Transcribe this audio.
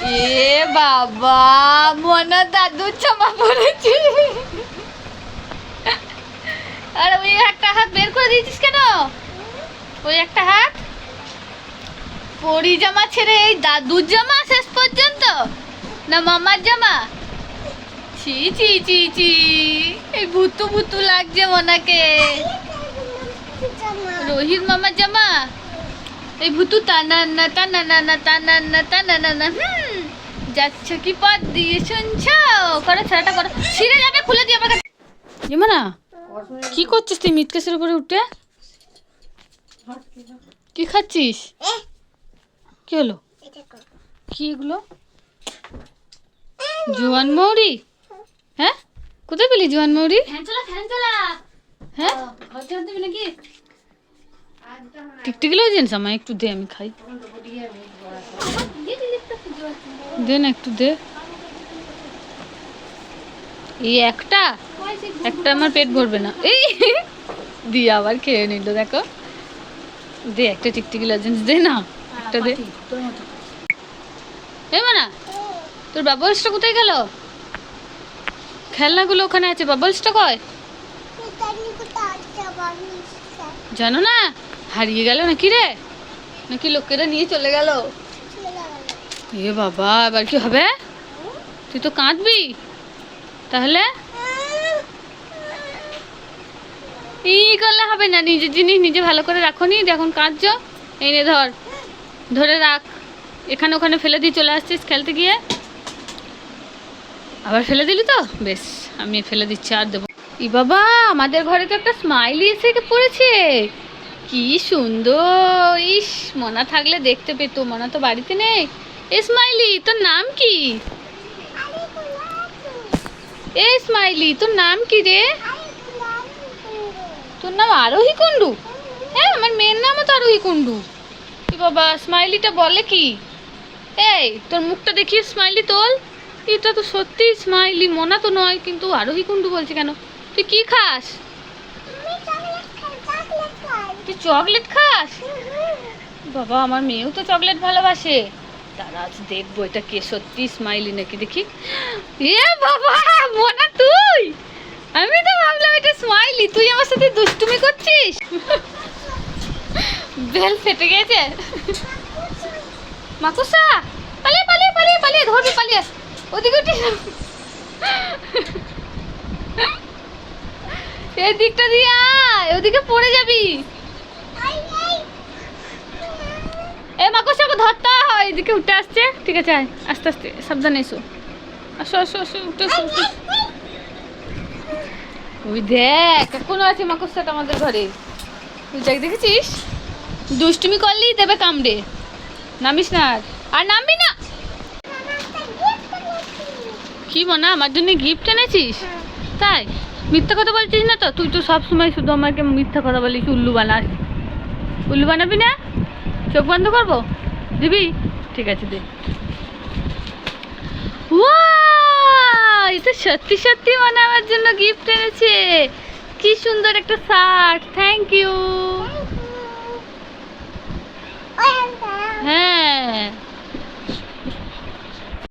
এ বাবা, মনা দাদুর জামা পরেছি। আর ওই একটা হাত বের করে দিয়েছিস কেন? ওই একটা হাত পরি জামা ছেড়ে এই দাদুর জামা শেষ পর্যন্ত, না মামার জামা? ছি ছি ছি ছি, এই ভুতু ভুতু লাগছে মনাকে। রোহিত মামার জামা, এই ভুতু টানান্না টানান্না টানান্না টানান্না। যাচ্ছ কি পথ দিয়ে শুনছ? করো ছাড়াটা করো, ছিঁড়ে যাবে, খুলে দিয়ে আমার কাছে। না কি করছিস তুই মিটকেসের উপরে উঠে? কি খাচ্ছিস? কি হলো? কি এগুলো? জোয়ান মৌরি? হ্যাঁ, কোথায় পেলি জোয়ান মৌরি? হ্যাঁ, টিকটিকি লজেন্স আমায় একটু দে, আমি খাই। দে না, একটু দে। এই একটা আমার পেট ভরবে না। এই দিয়ে আবার খেয়ে নিল, দেখো। দে একটা টিকটিকি লজেন্স দে না, একটা দে। এ মানা, তোর বাবলসটা কোথায় গেল? খেলনাগুলো ওখানে আছে, বাবলসটা কয়? জানো না, হারিয়ে গেল নাকি রে? নাকি লোকেরা নিয়ে চলে গেল? এ বাবা, এবার কি হবে? তুই তো কাঁদবি তাহলে। এই করলে হবে না, নিজের জিনিস নিজে ভালো করে রাখো নি, এখন কাঁদছ। এই নে ধর, ধরে রাখ। এখানে ওখানে ফেলে দিয়ে চলে আসছিস খেলতে গিয়ে, আবার ফেলে দিলি তো? বেশ, আমি ফেলে দিচ্ছি, আর দেবো। ই বাবা, আমাদের ঘরে তো একটা স্মাইলি এসে পড়েছে, কি সুন্দর! ইস, মনা থাকলে দেখতে পেতো, মনা তো বাড়িতে নেই। এ স্মাইলি, তোর নাম কি? এ স্মাইলি, তোর নাম কি রে? তোর নাম আরোহী কুন্ডু? হ্যাঁ, আমার মেয়ের নামও তো আরোহী কুন্ডু। কি বাবা, স্মাইলিটা বলে কি? এই, তোর মুখটা দেখিয়ে স্মাইলি তোল। এটা তো সত্যি স্মাইলি, মনা তো নয়, কিন্তু আরোহী কুন্ডু বলছে কেন? তুই কি খাস? তুই চকলেট খাস? বাবা, আমার মেয়েও তো চকলেট ভালোবাসে। দাঁড়া, আজ দেখবো এটা কে সত্যি স্মাইলি নাকি, দেখি। এ বাবা, মনা তুই? আমি তো ভাবলাম এটা স্মাইলি, তুই আমার সাথে দুষ্টুমি করছিস। বেল ফেটে গেছে। মাকুসা, পালিয়ে পালিয়ে পালিয়ে পালিয়ে, ধরবি, পালিয়ে ওদিকে উঠি। এই দিকটা দিয়ে আয়, ওদিকে পড়ে যাবি। এ মাকুসাকে ধরতে হয়, এদিকে উঠে আসছে। ঠিক আছে, আয়, আস্তে আস্তে, সাবধানে এসো। আসো আসো আসো, উঠে এসো। ওই দেখ, এখনো আছে মাকুসাটা আমাদের ঘরে। তুই যাই দেখেছিস? দুষ্টুমি করলেই দেবে কামড়ে। নামিস না, আর নামবি না। কি মনে, আমার জন্য গিফট এনেছিস? তাই মিথ্যা কথা বলছিস না তো? তুই তো সবসময় শুধু আমাকে মিথ্যা কথা বলিস, উল্লু বানাস। উল্লু বানাবি না? চোখ বন্ধ করবো? দিবি? ঠিক আছে, দে। ওয়াও, এটা সত্যি সত্যি মনে আমার জন্য গিফট এনেছে। কি সুন্দর একটা শার্ট, থ্যাংক ইউ। হ্যাঁ।